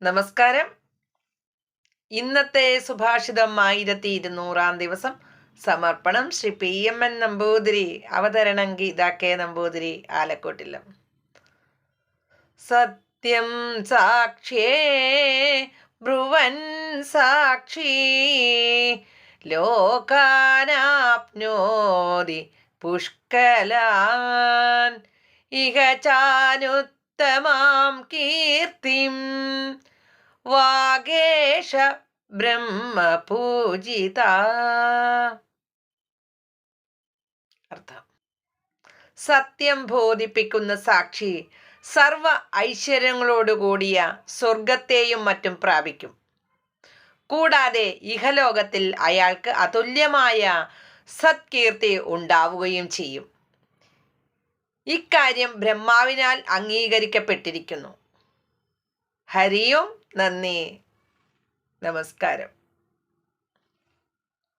നമസ്കാരം. ഇന്നത്തെ സുഭാഷിതം 1200 ദിവസം. സമർപ്പണം ശ്രീ PMN നമ്പൂതിരി. അവതരണം ഗീതാ K നമ്പൂതിരി, ആലക്കോട്ടില്ലം. സത്യം സാക്ഷ്യേ ബ്രുവൻ സാക്ഷി ലോകാനാപ്നോതി പുഷ്കലാൻ ഇഹ ചാനുത്തമാം കീർത്തിം വാഗേഷ ബ്രഹ്മപൂജിത. അർത്ഥം: സത്യം ബോധിപ്പിക്കുന്ന സാക്ഷി സർവ ഐശ്വര്യങ്ങളോടുകൂടിയ സ്വർഗത്തെയും മറ്റും പ്രാപിക്കും. കൂടാതെ ഇഹലോകത്തിൽ അയാൾക്ക് അതുല്യമായ സത്കീർത്തി ഉണ്ടാവുകയും ചെയ്യും. ഇക്കാര്യം ബ്രഹ്മാവിനാൽ അംഗീകരിക്കപ്പെട്ടിരിക്കുന്നു. ഹരിയും നന്ദി, നമസ്കാരം.